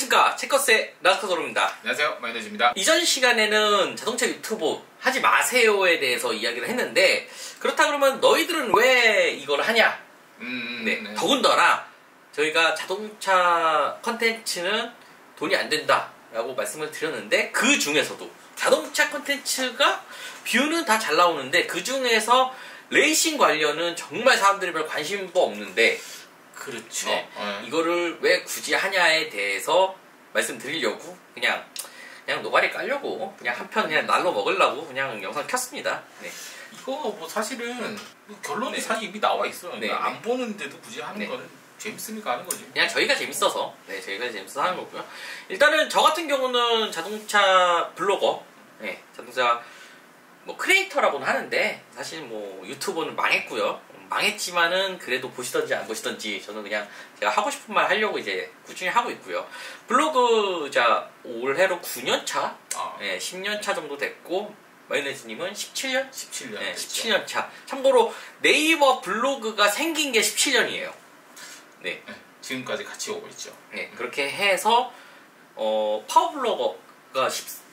안녕하십니까. 체커스의 라스카도로입니다. 안녕하세요. 마이너즈입니다. 이전 시간에는 자동차 유튜브 하지 마세요에 대해서 이야기를 했는데, 그렇다 그러면 너희들은 왜 이걸 하냐? 네. 더군다나 저희가 자동차 컨텐츠는 돈이 안 된다 라고 말씀을 드렸는데, 그 중에서도 자동차 컨텐츠가 뷰는 다 잘 나오는데 그 중에서 레이싱 관련은 정말 사람들이 별 관심도 없는데, 그렇죠. 네. 이거를 왜 굳이 하냐에 대해서 말씀드리려고 그냥 노가리 깔려고 그냥 한편 그냥 날로 먹으려고 그냥 영상 켰습니다. 네. 이거 뭐 사실은 결론이 네. 사실 이미 나와 있어요. 그러니까 네. 안 보는데도 굳이 하는 네. 거는 재밌으니까 하는 거지. 그냥 저희가 재밌어서 하는 거고요. 일단은 저 같은 경우는 자동차 블로거, 네, 자동차 뭐 크리에이터라고는 하는데 사실 뭐 유튜버는 망했고요. 망했지만은 그래도 보시던지 안 보시던지 저는 그냥 제가 하고 싶은 말 하려고 이제 꾸준히 하고 있고요. 블로그 올해로 9년 차, 네, 10년 차 정도 됐고, 마요네즈님은 17년? 17년. 네, 됐죠. 17년 차. 참고로 네이버 블로그가 생긴 게 17년이에요. 네. 네, 지금까지 같이 오고 있죠. 네, 그렇게 해서 파워블로거가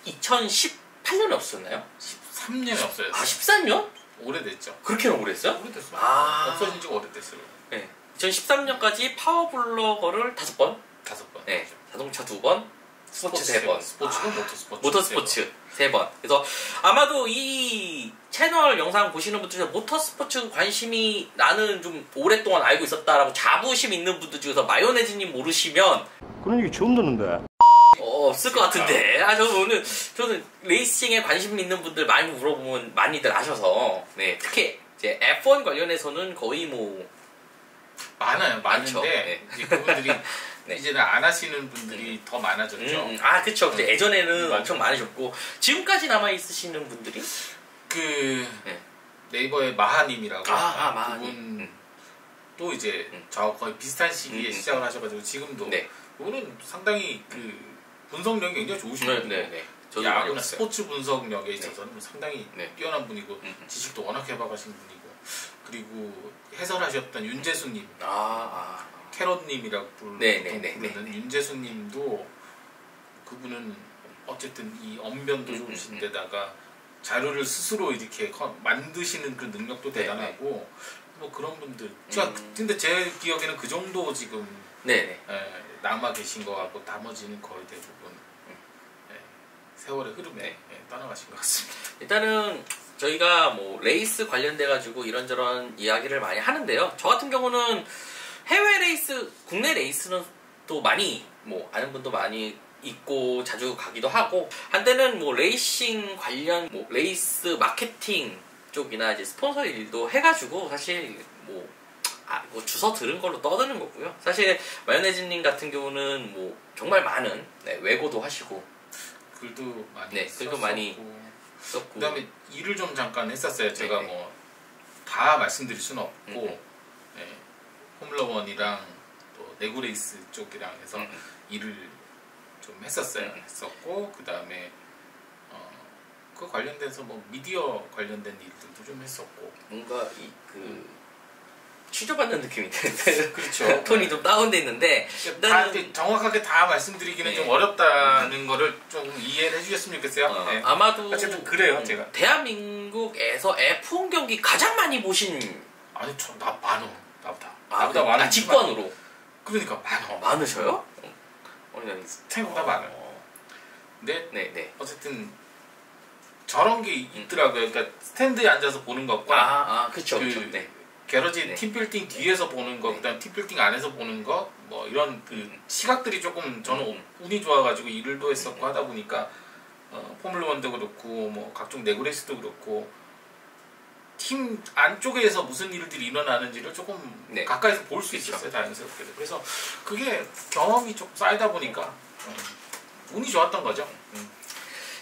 2018년에 없었나요? 13년이 없어졌어요. 아, 13년? 오래됐죠. 그렇게나 오래됐어요? 오래됐어요. 아. 없어진 지가 오래됐어요. 네. 2013년까지 파워블로거를 5번, 5번. 네, 자동차 2번, 스포츠 3번, 스포츠는 모터스포츠. 모터스포츠 3번. 그래서 아마도 이 채널 영상 보시는 분들 중에서 모터스포츠 관심이 나는 좀 오랫동안 알고 있었다라고 자부심 있는 분들 중에서 마요네즈님 모르시면 그런 얘기 처음 듣는데. 없을 것 같은데. 저는 레이싱에 관심 있는 분들 많이 물어보면 많이들 아셔서, 네, 특히 이제 F1 관련해서는 거의 뭐 많아요. 많죠. 많은데 네. 이제 그분들이 네. 이제는 안 하시는 분들이 더 많아졌죠. 아, 그쵸. 예전에는 맞아. 엄청 많으셨고, 지금까지 남아있으시는 분들이? 네. 네이버의 마하님이라고 마하님. 그분 또 이제 저 거의 비슷한 시기에 시작을 하셔가지고 지금도 네. 그분은 상당히 그 분석력이 굉장히 좋으신 분이고 네. 저도 많이 야구나 봤어요. 스포츠 분석력에 있어서는 상당히 네. 뛰어난 분이고 지식도 워낙 해박하신 분이고, 그리고 해설하셨던 윤재수님, 캐럿님이라고 부르는 윤재수님도, 그분은 어쨌든 이 언변도 좋으신 데다가 자료를 스스로 이렇게 만드시는 그 능력도 대단하고, 뭐 그런 분들. 근데 제 기억에는 그 정도 지금 남아 계신 것 같고, 나머지는 거의 대부분 세월의 흐름에 떠나가신 것 같습니다. 일단은 저희가 뭐 레이스 관련돼가지고 이런저런 이야기를 많이 하는데요. 저 같은 경우는 해외 레이스, 국내 레이스는 또 많이 뭐 아는 분도 많이 있고 자주 가기도 하고, 한때는 뭐 레이싱 관련 뭐 레이스 마케팅 쪽이나 이제 스폰서 일도 해가지고 사실 뭐 주워 들은 걸로 떠드는 거고요. 사실 마요네즈님 같은 경우는 뭐 정말 많은 외고도 하시고 글도 많이 글도 많이 썼고, 그다음에 일을 좀 잠깐 했었어요. 제가 뭐 다 말씀드릴 수는 없고 포뮬러1이랑 또 내구레이스 쪽이랑 해서 일을 좀 했었고, 그다음에 그 관련돼서 뭐 미디어 관련된 일들도 좀 했었고, 뭔가 취조받는 느낌이 드는데 그렇죠. 톤이 좀 다운돼 있는데, 정확하게 다 말씀드리기는 좀 어렵다는 거를 좀 이해를 해주셨으면 좋겠어요. 네. 아마도 어쨌든 그래요. 제가 대한민국에서 F1 경기 가장 많이 보신, 아니 나 많어. 나보다 많은 직관으로. 그러니까 많어. 많으셔요? 생각보다 많아요. 근데 네. 어쨌든 저런 게 있더라고요. 그러니까 스탠드에 앉아서 보는 것과 그쵸. 게러지 팀빌딩 뒤에서 보는 거, 그다음 팀빌딩 안에서 보는 거, 뭐 이런 그 시각들이 조금 저는 운이 좋아가지고 일도 했었고 하다 보니까 포뮬러1도 그렇고 뭐 각종 내구레이스도 그렇고 팀 안쪽에서 무슨 일들이 일어나는지를 조금 가까이서 볼 수 있었어요. 다행스럽게도. 그래서 그게 경험이 좀 쌓이다 보니까 운이 좋았던 거죠.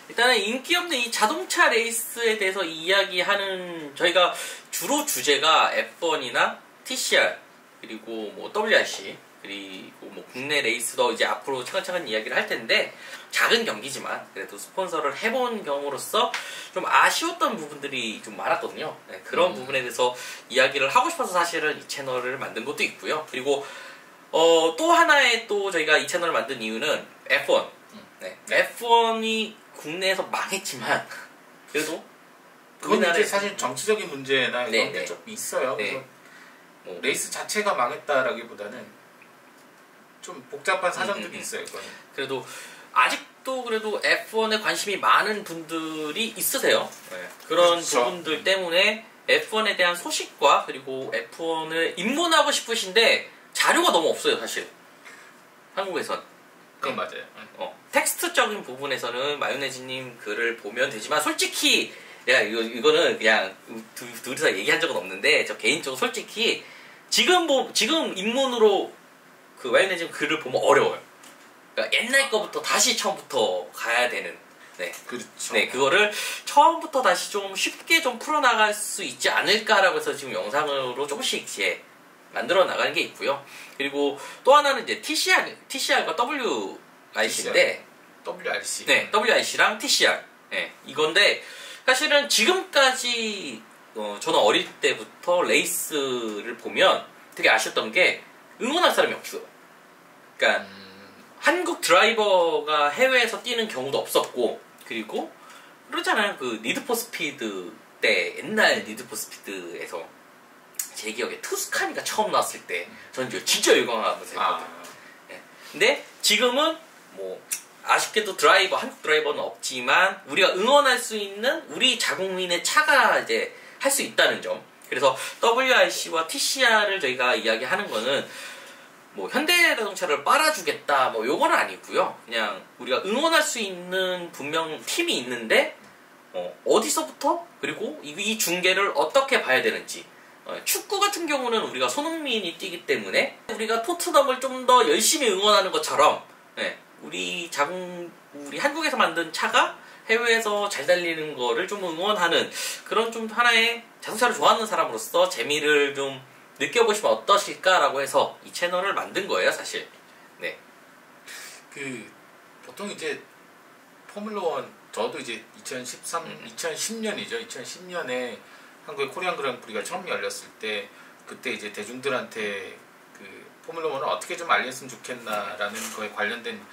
일단은 인기 없는 이 자동차 레이스에 대해서 이야기하는, 저희가 주로 주제가 F1이나 TCR, 그리고 뭐 WRC, 그리고 뭐 국내 레이스도 이제 앞으로 차근차근 이야기를 할 텐데, 작은 경기지만 그래도 스폰서를 해본 경우로서 좀 아쉬웠던 부분들이 좀 많았거든요. 그런 부분에 대해서 이야기를 하고 싶어서 사실은 이 채널을 만든 것도 있고요. 그리고 또 하나의 또 저희가 이 채널을 만든 이유는 F1. 네. F1이 국내에서 망했지만 그래도 그건 이제 사실 정치적인 문제나 이런 네, 게 네. 좀 있어요. 네. 그래서 레이스 자체가 망했다라기보다는 좀 복잡한 사정들이 있어요. 그거는. 그래도 아직도 그래도 F1에 관심이 많은 분들이 있으세요. 네. 그런 그렇죠. 부분들 때문에 F1에 대한 소식과 그리고 F1을 입문하고 싶으신데 자료가 너무 없어요, 사실. 한국에선. 그건 맞아요. 텍스트적인 부분에서는 마요네즈님 글을 보면 되지만 솔직히 내가 이거는 그냥 둘이서 얘기한 적은 없는데 저 개인적으로 솔직히 지금 입문으로 그 마요네즈님 글을 보면 어려워요. 그러니까 옛날 거부터 다시 처음부터 가야 되는. 네. 그렇죠. 네, 그거를 처음부터 다시 좀 쉽게 좀 풀어나갈 수 있지 않을까라고 해서 지금 영상으로 조금씩 이제 만들어 나가는 게 있고요. 그리고 또 하나는 이제 TCR과 WRC인데, WRC. 네, WRC랑 TCR. 네, 이건데, 사실은 지금까지, 저는 어릴 때부터 레이스를 보면 되게 아쉬웠던 게 응원할 사람이 없어요. 그러니까, 한국 드라이버가 해외에서 뛰는 경우도 없었고, 그리고, 그러잖아요. 그, 니드포 스피드 때, 옛날 니드포 스피드에서, 제 기억에 투스카니가 처음 나왔을 때, 저는 진짜 열광하면서 했거든요. 네. 근데 지금은, 뭐, 아쉽게도 한국 드라이버는 없지만, 우리가 응원할 수 있는 우리 자국민의 차가 이제 할 수 있다는 점. 그래서 WRC와 TCR을 저희가 이야기하는 거는, 뭐 현대자동차를 빨아주겠다 뭐 요건 아니고요. 그냥 우리가 응원할 수 있는 분명 팀이 있는데 어디서부터 그리고 이 중계를 어떻게 봐야 되는지. 축구 같은 경우는 우리가 손흥민이 뛰기 때문에 우리가 토트넘을 좀 더 열심히 응원하는 것처럼 우리 한국에서 만든 차가 해외에서 잘 달리는 거를 좀 응원하는 그런 좀 하나의 자동차를 좋아하는 사람으로서 재미를 좀 느껴보시면 어떠실까라고 해서 이 채널을 만든 거예요, 사실. 네. 보통 이제 포뮬러 1, 저도 이제 2010년이죠. 2010년에 한국의 코리안 그랑프리가 처음 열렸을 때, 그때 이제 대중들한테 포뮬러 1을 어떻게 좀 알렸으면 좋겠나라는 거에 관련된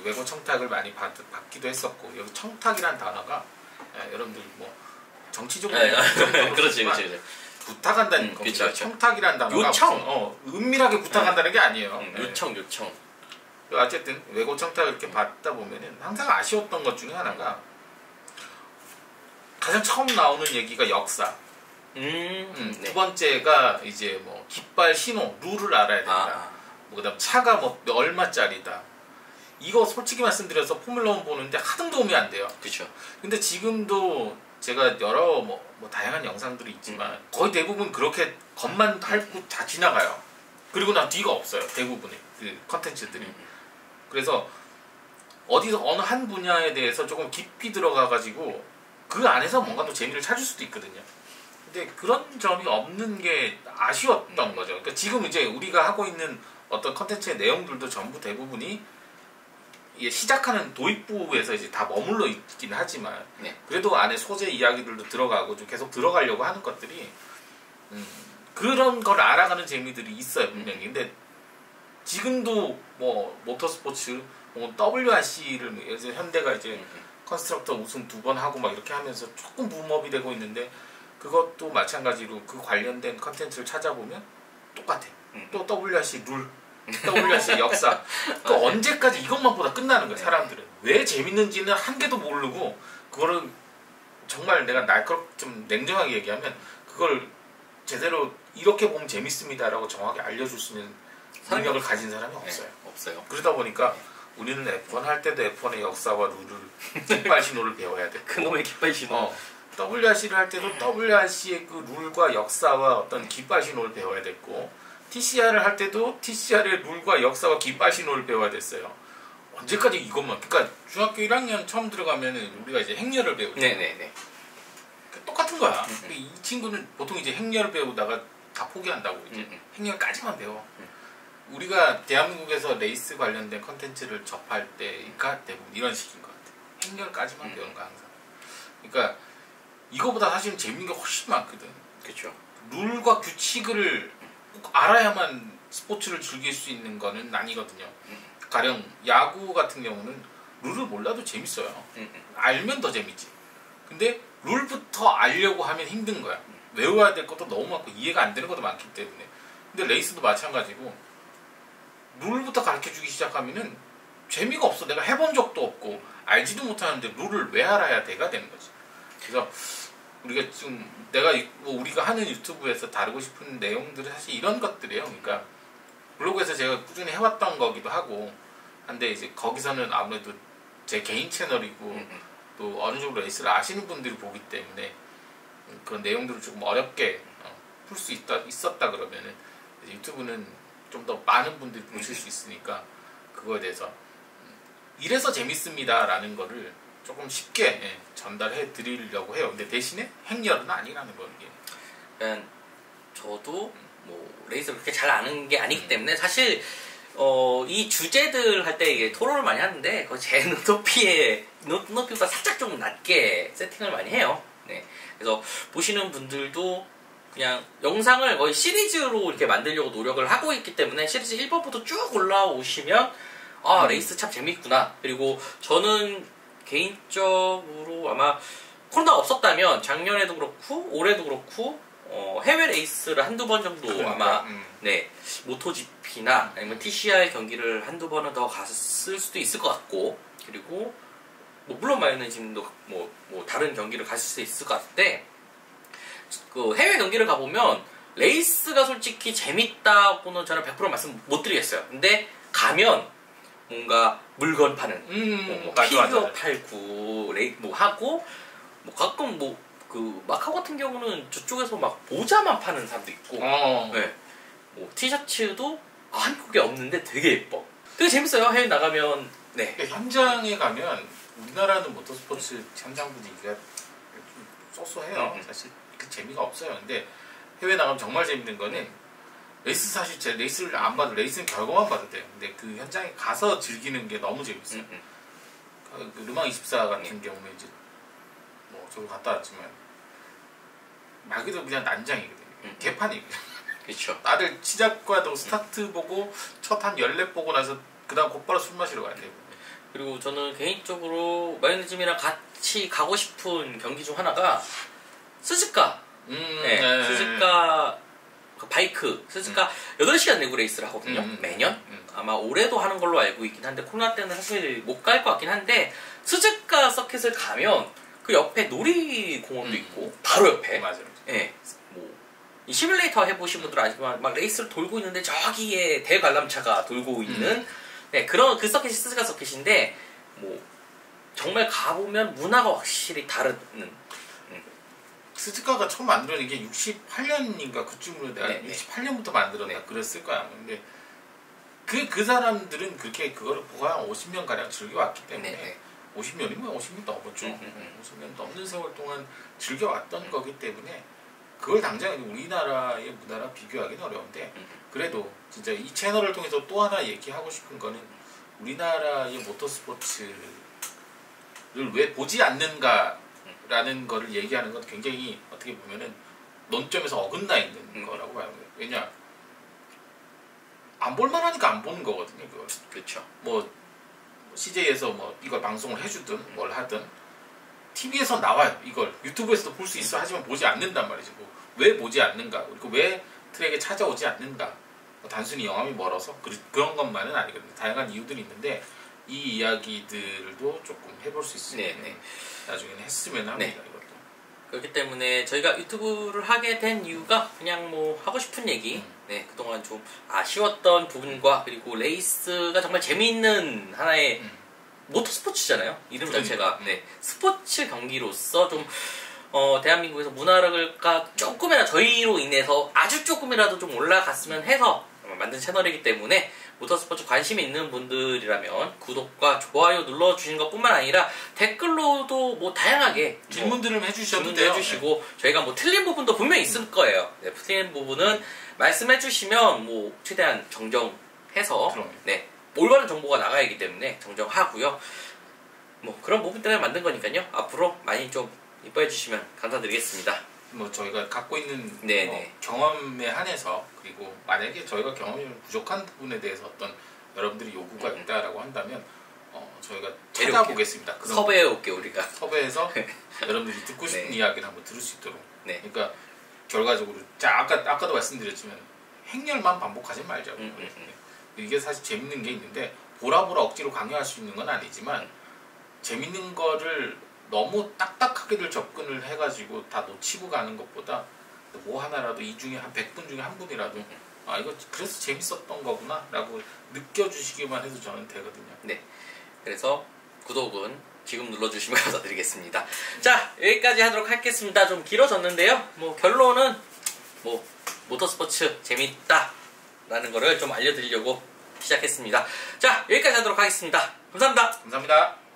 외고 청탁을 많이 받기도 했었고, 여기 청탁이란 단어가, 여러분들 뭐, 정치적으로. 그렇지. 부탁한다는 겁니다. 그쵸. 청탁이라는 단어가 요청. 은밀하게 부탁한다는 게 아니에요. 요청. 어쨌든 외고 청탁을 이렇게 받다 보면은 항상 아쉬웠던 것 중에 하나가 가장 처음 나오는 얘기가 역사. 네. 두 번째가 이제 뭐 깃발 신호 룰을 알아야 된다. 그다음 차가 뭐 얼마짜리다. 이거 솔직히 말씀드려서 포뮬러 1 보는데 하등 도움이 안 돼요. 그렇죠. 근데 지금도 제가 여러 뭐 다양한 영상들이 있지만 거의 대부분 그렇게 겉만 핥고 다 지나가요. 그리고 난 뒤가 없어요. 대부분의 컨텐츠들이. 그래서 어디서 어느 한 분야에 대해서 조금 깊이 들어가가지고 그 안에서 뭔가 또 재미를 찾을 수도 있거든요. 근데 그런 점이 없는 게 아쉬웠던 거죠. 그러니까 지금 이제 우리가 하고 있는 어떤 컨텐츠의 내용들도 전부 대부분이 시작하는 도입부에서 이제 다 머물러 있긴 하지만 그래도 안에 소재 이야기들도 들어가고 좀 계속 들어가려고 하는 것들이 그런 걸 알아가는 재미들이 있어요, 분명히. 근데 지금도 뭐 모터스포츠, 뭐 WRC를 현대가 이제 컨스트럭터 우승 2번 하고 막 이렇게 하면서 조금 붐업이 되고 있는데, 그것도 마찬가지로 그 관련된 컨텐츠를 찾아보면 똑같아. 또 WRC 룰, WRC 역사. 그 언제까지 이것만 보다 끝나는 거야, 사람들은. 왜 재밌는지는 한 개도 모르고, 그거를 정말 내가 날카롭게 좀 냉정하게 얘기하면, 그걸 제대로 이렇게 보면 재밌습니다라고 정확히 알려줄 수 있는 능력을 가진 사람이 없어요. 없어요. 그러다 보니까 우리는 F1 할 때도 F1의 역사와 룰을, 깃발 신호를 배워야 돼. 그놈의 깃발 신호. WRC를 할 때도 WRC의 그 룰과 역사와 어떤 깃발 신호를 배워야 됐고, TCR을 할 때도 TCR의 룰과 역사와 깃발 신호를 배워야 됐어요. 언제까지 이것만? 그러니까 중학교 1학년 처음 들어가면은 우리가 이제 행렬을 배우죠. 네네네. 똑같은 거야. 이 친구는 보통 이제 행렬을 배우다가 다 포기한다고 이제 행렬까지만 배워. 우리가 대한민국에서 레이스 관련된 컨텐츠를 접할 때가 대부분 이런 식인 것 같아. 행렬까지만 배우는 거 항상. 그러니까 이거보다 사실은 재밌는 게 훨씬 많거든. 그렇죠. 룰과 규칙을 꼭 알아야만 스포츠를 즐길 수 있는 거는 아니거든요. 가령 야구 같은 경우는 룰을 몰라도 재밌어요. 알면 더 재밌지. 근데 룰부터 알려고 하면 힘든 거야. 외워야 될 것도 너무 많고 이해가 안 되는 것도 많기 때문에. 근데 레이스도 마찬가지고 룰부터 가르쳐주기 시작하면은 재미가 없어. 내가 해본 적도 없고 알지도 못하는데 룰을 왜 알아야 돼가 되는 거지. 그래서 우리가 지금 우리가 하는 유튜브에서 다루고 싶은 내용들은 사실 이런 것들이에요. 그러니까 블로그에서 제가 꾸준히 해왔던 거기도 하고 한데 이제 거기서는 아무래도 제 개인 채널이고 또 어느 정도 레이스를 아시는 분들이 보기 때문에 그런 내용들을 조금 어렵게 풀 수 있었다 그러면은 유튜브는 좀 더 많은 분들이 보실 수 있으니까 그거에 대해서 이래서 재밌습니다라는 거를 조금 쉽게 전달해 드리려고 해요. 근데 대신에 행렬은 아니라는 거 이게. 그러니까 저도 뭐 레이스를 그렇게 잘 아는 게 아니기 때문에 사실 이 주제들 할 때 이게 토론을 많이 하는데 제 눈높이보다 살짝 좀 낮게 세팅을 많이 해요. 네. 그래서 보시는 분들도 그냥 영상을 거의 시리즈로 이렇게 만들려고 노력을 하고 있기 때문에 시리즈 1번부터 쭉 올라오시면 레이스 참 재밌구나. 그리고 저는 개인적으로 아마 코로나가 없었다면 작년에도 그렇고 올해도 그렇고 해외 레이스를 한두 번 정도 아마 네 모토GP나 아니면 TCR 경기를 한두 번은 더 갔을 수도 있을 것 같고, 그리고 뭐 물론 마요네즈님도 뭐 다른 경기를 가실 수 있을 것 같은데 그 해외 경기를 가보면 레이스가 솔직히 재밌다고는 저는 100% 말씀 못 드리겠어요. 근데 가면 뭔가 물건 파는 뭐 피규어 팔고 뭐 하고 뭐 가끔 그 마카오 같은 경우는 저쪽에서 막 모자만 파는 사람도 있고 네. 뭐 티셔츠도 한국에 없는데 되게 예뻐. 되게 재밌어요. 해외 나가면. 네. 현장에 가면 우리나라는 모터스포츠 현장 분위기가 좀 쏘쏘해요. 사실 그 재미가 없어요. 근데 해외 나가면 정말 재밌는 거는 레이스 사실 제 레이스를 안 봐도 레이스는 결과만 봐도 돼요. 근데 그 현장에 가서 즐기는 게 너무 재밌어요. 그 르망24 같은 경우는 이제 뭐 저도 갔다 왔지만 말 그대로 그냥 난장이거든요. 개판이거든요. 그렇죠. 다들 시작과 스타트 보고 첫 한 14 보고 나서 그 다음 곧바로 술 마시러 가야 돼요. 그리고 저는 개인적으로 마요네즈님이랑 같이 가고 싶은 경기 중 하나가 스즈카. 네. 스즈카 바이크. 스즈카 8시간 내구 레이스를 하거든요. 매년. 아마 올해도 하는 걸로 알고 있긴 한데 코로나 때문에 사실 못 갈 것 같긴 한데 스즈카 서킷을 가면 그 옆에 놀이공원도 있고 바로 옆에. 맞아요. 네. 이 시뮬레이터 해보신 분들은 아시지만 막 레이스를 돌고 있는데 저기에 대관람차가 돌고 있는 네, 그런 그 서킷이 스즈카 서킷인데 뭐 정말 가보면 문화가 확실히 다른. 스즈카가 처음 만들어낸 게 68년인가 그쯤으로 내가 68년부터 만들었나 그랬을 거야. 근데 그 사람들은 그렇게 그거를 거의 한 50년 가량 즐겨왔기 때문에 50년이면 50년 넘었죠. 50년 넘는 세월 동안 즐겨왔던 거기 때문에 그걸 당장 우리나라의 문화랑 비교하기는 어려운데 그래도 진짜 이 채널을 통해서 또 하나 얘기하고 싶은 거는 우리나라의 모터스포츠를 왜 보지 않는가라는 거를 얘기하는 건 굉장히 어떻게 보면은 논점에서 어긋나 있는 거라고 봐요. 왜냐 안 볼만하니까 안 보는 거거든요. 그걸. 그렇죠. 뭐 CJ에서 뭐 이걸 방송을 해주든 뭘 하든 TV에서 나와요. 이걸 유튜브에서도 볼 수 있어 하지만 보지 않는단 말이죠. 왜 보지 않는가? 그리고 왜 트랙에 찾아오지 않는가? 단순히 영암이 멀어서 그런 것만은 아니거든요. 다양한 이유들이 있는데 이 이야기들도 조금 해볼 수 있으면 나중에는 했으면 합니다. 이것도. 그렇기 때문에 저희가 유튜브를 하게 된 이유가 그냥 뭐 하고 싶은 얘기 그동안 좀 아쉬웠던 부분과 그리고 레이스가 정말 재미있는 하나의 모터스포츠잖아요. 이름 자체가 스포츠 경기로서 좀 대한민국에서 문화가 조금이라도 저희로 인해서 아주 조금이라도 좀 올라갔으면 해서 만든 채널이기 때문에 모터스포츠 관심 있는 분들이라면 구독과 좋아요 눌러주시는 것뿐만 아니라 댓글로도 뭐 다양하게 질문들을 해주셔도 질문도 돼요. 해주시고 저희가 뭐 틀린 부분도 분명히 있을 거예요. 틀린 부분은 말씀해주시면 뭐 최대한 정정해서 올바른 정보가 나가야 하기 때문에 정정하고요. 뭐 그런 부분 때문에 만든 거니까요. 앞으로 많이 좀 이뻐해 주시면 감사드리겠습니다. 뭐 저희가 갖고 있는 네네. 경험에 한해서 그리고 만약에 저희가 경험이 부족한 부분에 대해서 어떤 여러분들이 요구가 있다라고 한다면 저희가 찾아보겠습니다. 섭외해 올게 우리가. 섭외해서 여러분들이 듣고 싶은 네. 이야기를 한번 들을 수 있도록. 네. 그러니까 결과적으로 아까도 말씀드렸지만 행렬만 반복하지 말자고. 이게 사실 재밌는 게 있는데 보라 억지로 강요할 수 있는 건 아니지만 재밌는 거를 너무 딱딱하게들 접근을 해가지고 다 놓치고 가는 것보다 뭐 하나라도 이 중에 한 100분 중에 한 분이라도 아 이거 그래서 재밌었던 거구나 라고 느껴주시기만 해도 저는 되거든요. 네. 그래서 구독은 지금 눌러주시면 감사드리겠습니다. 자, 여기까지 하도록 하겠습니다. 좀 길어졌는데요. 뭐 결론은 뭐 모터스포츠 재밌다 라는 거를 좀 알려드리려고 시작했습니다. 자, 여기까지 하도록 하겠습니다. 감사합니다. 감사합니다.